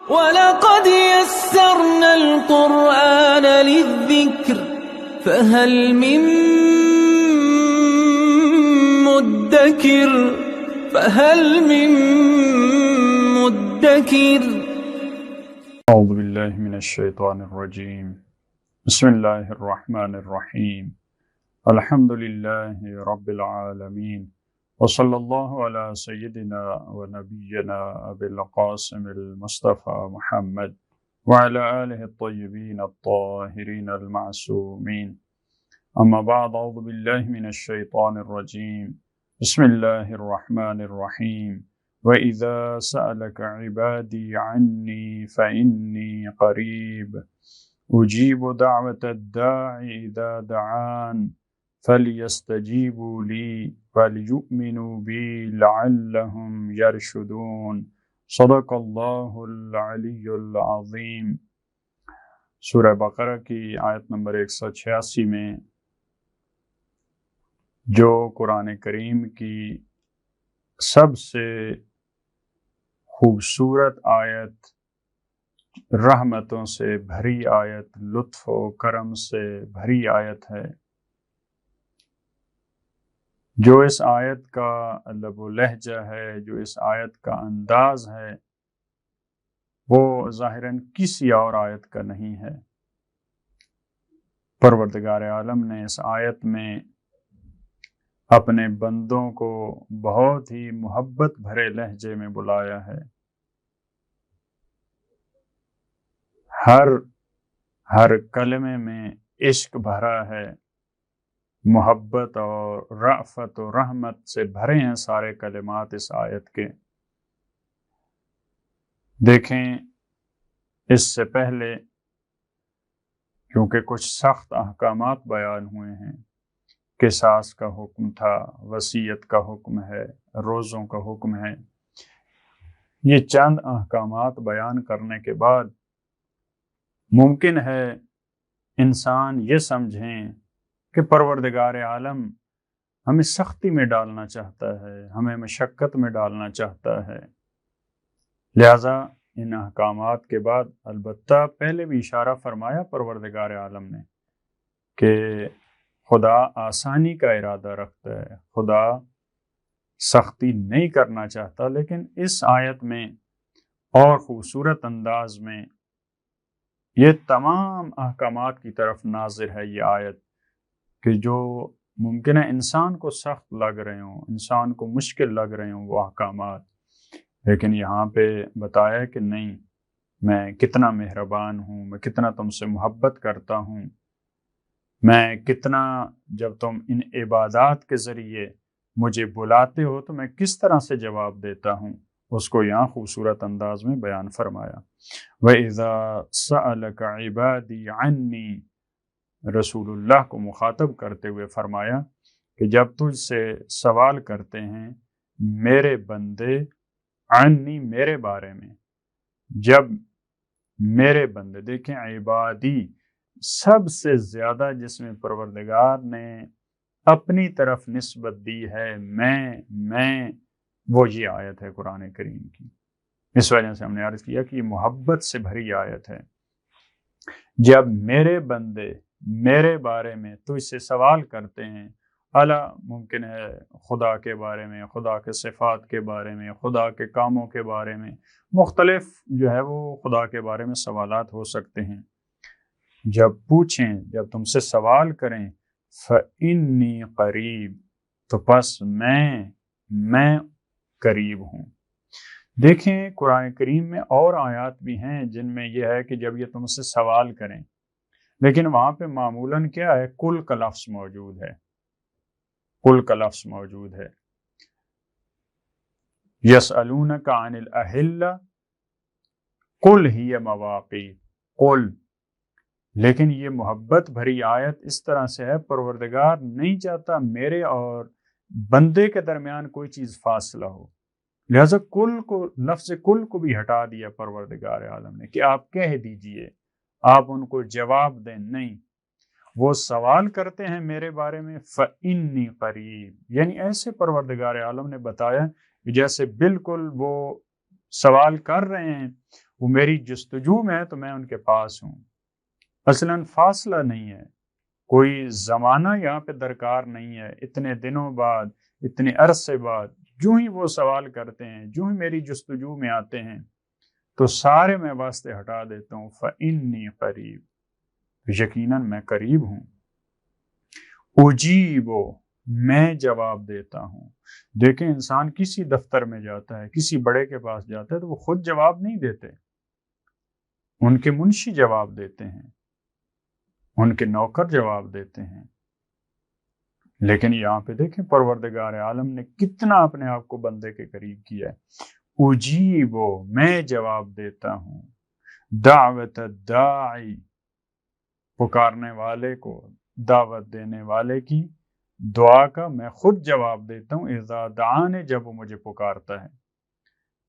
وَلَقَدْ يَسَّرْنَا الْقُرْآنَ لِلذِّكْرِ فَهَلْ مِن مُّدَّكِرٍ اعوذ باللہ من الشیطان الرجیم بسم اللہ الرحمن الرحیم الحمد للہ رب العالمین وصلی اللہ علی سیدنا و نبینا ابی القاسم المصطفى محمد وعلی آلہ الطیبین الطاہرین المعصومین اما بعد اعوذ باللہ من الشیطان الرجیم بسم اللہ الرحمن الرحیم وَإِذَا سَأَلَكَ عِبَادِي عَنِّي فَإِنِّي قَرِيبٌ أُجِيبُ دَعْوَةَ الدَّاعِ إِذَا دَعَانِ فَلْيَسْتَجِيبُوا لِي وَلْيُؤْمِنُوا بِي لَعَلَّهُمْ يَرْشُدُونَ صدق اللہ العلی العظیم۔ سورہ بقرہ کی آیت نمبر 186 میں جو قرآن کریم کی سب سے خوبصورت آیت، رحمتوں سے بھری آیت، لطف و کرم سے بھری آیت ہے، جو اس آیت کا لب و لہجہ ہے، جو اس آیت کا انداز ہے، وہ ظاہراً کسی اور آیت کا نہیں ہے۔ پروردگار عالم نے اس آیت میں اپنے بندوں کو بہت ہی محبت بھرے لہجے میں بلایا ہے۔ ہر کلمے میں عشق بھرا ہے، محبت اور رأفت و رحمت سے بھرے ہیں سارے کلمات اس آیت کے۔ دیکھیں، اس سے پہلے کیونکہ کچھ سخت احکامات بیان ہوئے ہیں، قصاص کا حکم تھا، وصیت کا حکم ہے، روزوں کا حکم ہے، یہ چند احکامات بیان کرنے کے بعد ممکن ہے انسان یہ سمجھیں کہ پروردگار عالم ہمیں سختی میں ڈالنا چاہتا ہے، ہمیں مشقت میں ڈالنا چاہتا ہے، لہذا ان احکامات کے بعد البتہ پہلے بھی اشارہ فرمایا پروردگار عالم نے کہ خدا آسانی کا ارادہ رکھتا ہے، خدا سختی نہیں کرنا چاہتا، لیکن اس آیت میں اور خوبصورت انداز میں یہ تمام احکامات کی طرف ناظر ہے یہ آیت، کہ جو ممکن ہے انسان کو سخت لگ رہے ہوں، انسان کو مشکل لگ رہے ہوں وہ احکامات، لیکن یہاں پہ بتایا کہ نہیں، میں کتنا مہربان ہوں، میں کتنا تم سے محبت کرتا ہوں، میں کتنا، جب تم ان عبادات کے ذریعے مجھے بلاتے ہو تو میں کس طرح سے جواب دیتا ہوں، اس کو یہاں خوبصورت انداز میں بیان فرمایا۔ وَإِذَا سَأَلَكَ عِبَادِي عَنِّي، رسول اللہ کو مخاطب کرتے ہوئے فرمایا کہ جب تجھ سے سوال کرتے ہیں میرے بندے، عنی، میرے بارے میں، جب میرے بندے، دیکھیں عبادی سب سے زیادہ جس میں پروردگار نے اپنی طرف نسبت دی ہے، میں وہ یہ آیت ہے قرآن کریم کی۔ اس وجہ سے ہم نے عرض کیا کہ یہ محبت سے بھری آیت ہے۔ جب میرے بندے میرے بارے میں تجھ سے سوال کرتے ہیں، اعلیٰ ممکن ہے خدا کے بارے میں، خدا کے صفات کے بارے میں، خدا کے کاموں کے بارے میں، مختلف جو ہے وہ خدا کے بارے میں سوالات ہو سکتے ہیں، جب پوچھیں، جب تم سے سوال کریں، فَإِنِّي قَرِيب، تو پس میں قریب ہوں۔ دیکھیں قرآن کریم میں اور آیات بھی ہیں جن میں یہ ہے کہ جب یہ تم سے سوال کریں، لیکن وہاں پہ معمولاً کیا ہے، کل کا لفظ موجود ہے، کل کا لفظ موجود ہے۔ یسألونک عن الأہلہ قل ہی مواقیت، قل، لیکن یہ محبت بھری آیت اس طرح سے ہے، پروردگار نہیں چاہتا میرے اور بندے کے درمیان کوئی چیز فاصلہ ہو، لہذا کل کو، لفظ کل کو بھی ہٹا دیا پروردگار عالم نے کہ آپ کہہ دیجئے، آپ ان کو جواب دیں، نہیں، وہ سوال کرتے ہیں میرے بارے میں، فَإِنِّي قَرِيب، یعنی ایسے پروردگار عالم نے بتایا کہ جیسے بالکل وہ سوال کر رہے ہیں، وہ میری جستجو میں ہے تو میں ان کے پاس ہوں۔ اصلاً فاصلہ نہیں ہے، کوئی زمانہ یہاں پہ درکار نہیں ہے۔ اتنے دنوں بعد، اتنے عرصے بعد جو ہی وہ سوال کرتے ہیں، جو ہی میری جستجو میں آتے ہیں تو سارے میں واسطے ہٹا دیتا ہوں۔ فَإِنِّي قریب، یقیناً میں قریب ہوں۔ اجیبو، میں جواب دیتا ہوں۔ دیکھیں انسان کسی دفتر میں جاتا ہے، کسی بڑے کے پاس جاتا ہے تو وہ خود جواب نہیں دیتے، ان کے منشی جواب دیتے ہیں، ان کے نوکر جواب دیتے ہیں۔ لیکن یہاں پہ دیکھیں پروردگار عالم نے کتنا اپنے آپ کو بندے کے قریب کیا ہے۔ اجیبو، میں جواب دیتا ہوں، دعوت الداعی، پکارنے والے کو، دعوت دینے والے کی دعا کا میں خود جواب دیتا ہوں۔ اذا دعانی، جب وہ مجھے پکارتا ہے،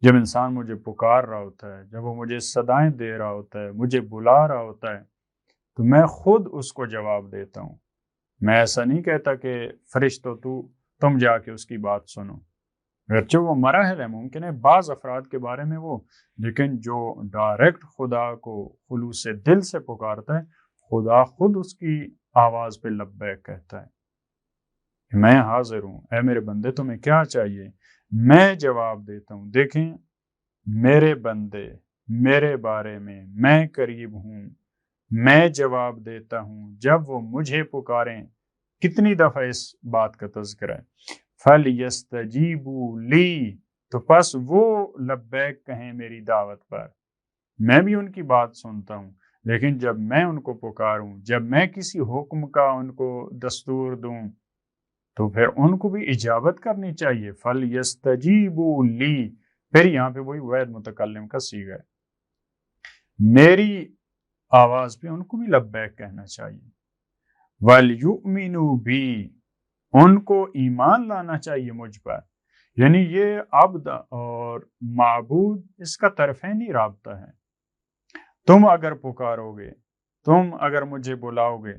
جب انسان مجھے پکار رہا ہوتا ہے، جب وہ مجھے صدائیں دے رہا ہوتا ہے، مجھے بلا رہا ہوتا ہے، تو میں خود اس کو جواب دیتا ہوں۔ میں ایسا نہیں کہتا کہ فرشتو تم جا کے اس کی بات سنو، اگرچہ وہ مراحل ہے، ممکن ہے بعض افراد کے بارے میں وہ، لیکن جو ڈائریکٹ خدا کو خلوص دل سے پکارتا ہے، خدا خود اس کی آواز پہ لبیک کہتا ہے کہ میں حاضر ہوں، اے میرے بندے تمہیں کیا چاہیے، میں جواب دیتا ہوں۔ دیکھیں میرے بندے میرے بارے میں قریب ہوں، میں جواب دیتا ہوں جب وہ مجھے پکاریں۔ کتنی دفعہ اس بات کا تذکرہ ہے، فَلْيَسْتَجِيبُوا لِي، تو پس وہ لبیک کہیں میری دعوت پر۔ میں بھی ان کی بات سنتا ہوں، لیکن جب میں ان کو پکاروں، جب میں کسی حکم کا ان کو دستور دوں تو پھر ان کو بھی اجابت کرنی چاہیے۔ فَلْيَسْتَجِيبُوا لِي، پھر یہاں پہ وہی واحد متکلم کا صیغہ ہے، میری آواز پہ ان کو بھی لبیک کہنا چاہیے۔ وَلْيُؤْمِنُوا بِي، ان کو ایمان لانا چاہیے مجھ پر۔ یعنی یہ عبد اور معبود، اس کا طرفینی رابطہ ہے۔ تم اگر پکارو گے، تم اگر مجھے بلاؤ گے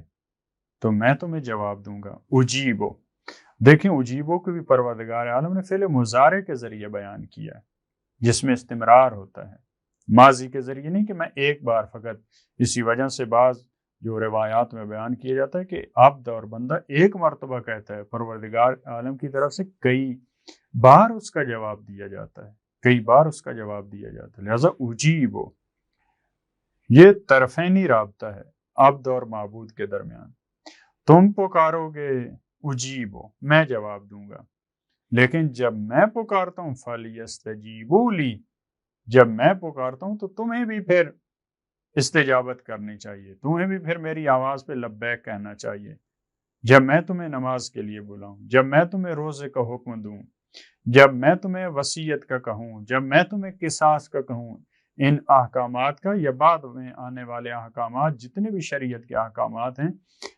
تو میں تمہیں جواب دوں گا۔ اجیبو، دیکھیں اجیبو کو بھی پروردگار عالم نے فعل مضارع کے ذریعے بیان کیا ہے، جس میں استمرار ہوتا ہے، ماضی کے ذریعے نہیں کہ میں ایک بار فقط۔ اسی وجہ سے بعض جو روایات میں بیان کیا جاتا ہے کہ عبد اور بندہ ایک مرتبہ کہتا ہے، پروردگار عالم کی طرف سے کئی بار اس کا جواب دیا جاتا ہے، کئی بار اس کا جواب دیا جاتا ہے۔ لہذا اجیبو، یہ طرفینی رابطہ ہے عبد اور معبود کے درمیان۔ تم پکارو گے، اجیبو، میں جواب دوں گا، لیکن جب میں پکارتا ہوں فَلْيَسْتَجِيبُوا لِي، جب میں پکارتا ہوں تو تمہیں بھی پھر استجابت کرنی چاہیے، تمہیں بھی پھر میری آواز پہ لبیک کہنا چاہیے۔ جب میں تمہیں نماز کے لیے بلاؤں، جب میں تمہیں روزے کا حکم دوں، جب میں تمہیں وصیت کا کہوں، جب میں تمہیں قصاص کا کہوں، ان احکامات کا یا بعد میں آنے والے احکامات، جتنے بھی شریعت کے احکامات ہیں،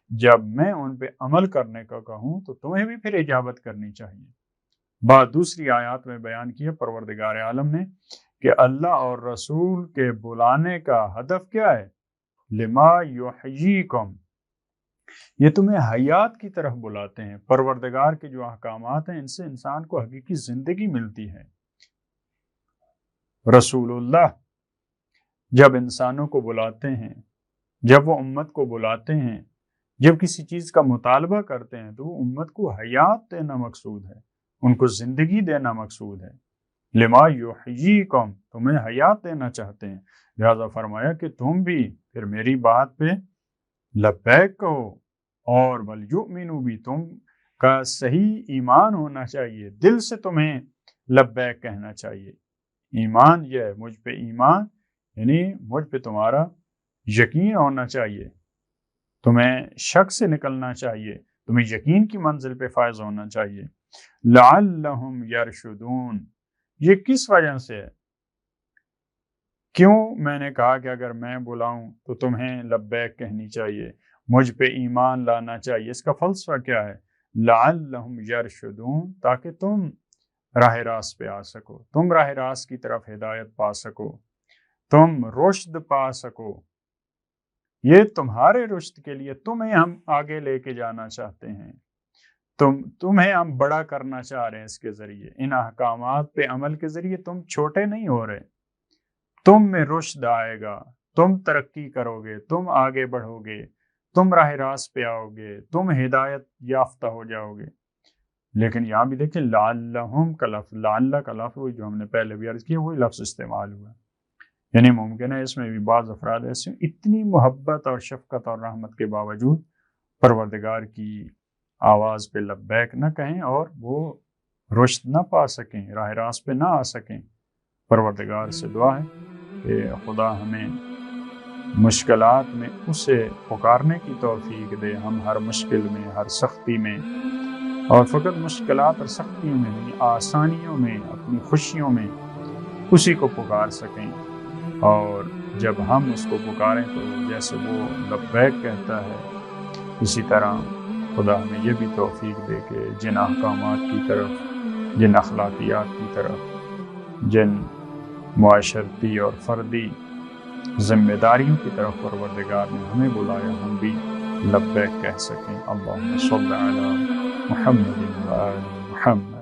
جب میں ان پہ عمل کرنے کا کہوں تو تمہیں بھی پھر اجابت کرنی چاہیے۔ بعد دوسری آیات میں بیان کیا پروردگار عالم نے کہ اللہ اور رسول کے بلانے کا ہدف کیا ہے؟ لما یحییکم، یہ تمہیں حیات کی طرف بلاتے ہیں۔ پروردگار کے جو احکامات ہیں ان سے انسان کو حقیقی زندگی ملتی ہے۔ رسول اللہ جب انسانوں کو بلاتے ہیں، جب وہ امت کو بلاتے ہیں، جب کسی چیز کا مطالبہ کرتے ہیں تو وہ امت کو حیات دینا مقصود ہے، ان کو زندگی دینا مقصود ہے۔ لما یحییکم، تمہیں حیات دینا چاہتے ہیں، لہذا فرمایا کہ تم بھی پھر میری بات پہ لبیک کہو، اور وَلْيُؤْمِنُوا بِي، تم کا صحیح ایمان ہونا چاہیے، دل سے تمہیں لبیک کہنا چاہیے۔ ایمان یہ ہے، مجھ پہ ایمان یعنی مجھ پہ تمہارا یقین ہونا چاہیے، تمہیں شک سے نکلنا چاہیے، تمہیں یقین کی منزل پہ فائز ہونا چاہیے۔ لعلہم یرشدون، یہ کس وجہ سے ہے؟ کیوں میں نے کہا کہ اگر میں بلاؤں تو تمہیں لبیک کہنی چاہیے، مجھ پہ ایمان لانا چاہیے؟ اس کا فلسفہ کیا ہے؟ لعلہم یرشدون، تاکہ تم راہ راست پہ آ سکو، تم راہ راست کی طرف ہدایت پا سکو، تم رشد پا سکو۔ یہ تمہارے رشد کے لیے تمہیں ہم آگے لے کے جانا چاہتے ہیں، تمہیں ہم بڑا کرنا چاہ رہے ہیں اس کے ذریعے، ان احکامات پہ عمل کے ذریعے تم چھوٹے نہیں ہو رہے، تم میں رشد آئے گا، تم ترقی کرو گے، تم آگے بڑھو گے، تم راہ راست پہ آؤ گے، تم ہدایت یافتہ ہو جاؤ گے۔ لیکن یہاں بھی دیکھیں لعلہم کا لفظ، لعلہ کا لفظ وہی جو ہم نے پہلے بھی عرض کیا وہی لفظ استعمال ہوا، یعنی ممکن ہے اس میں بھی بعض افراد ایسے اتنی محبت اور شفقت اور رحمت کے باوجود پروردگار کی آواز پہ لبیک نہ کہیں اور وہ رشد نہ پا سکیں، راہ راست پہ نہ آ سکیں۔ پروردگار سے دعا ہے کہ خدا ہمیں مشکلات میں اسے پکارنے کی توفیق دے، ہم ہر مشکل میں، ہر سختی میں، اور فقط مشکلات اور سختیوں میں نہیں، آسانیوں میں، اپنی خوشیوں میں اسی کو پکار سکیں، اور جب ہم اس کو پکاریں تو جیسے وہ لبیک کہتا ہے، اسی طرح خدا ہمیں یہ بھی توفیق دے کہ جن احکامات کی طرف، جن اخلاقیات کی طرف، جن معاشرتی اور فردی ذمہ داریوں کی طرف پروردگار نے ہمیں بلایا، ہم بھی لبیک کہہ سکیں۔ اللہم صل علی محمد و آل محمد۔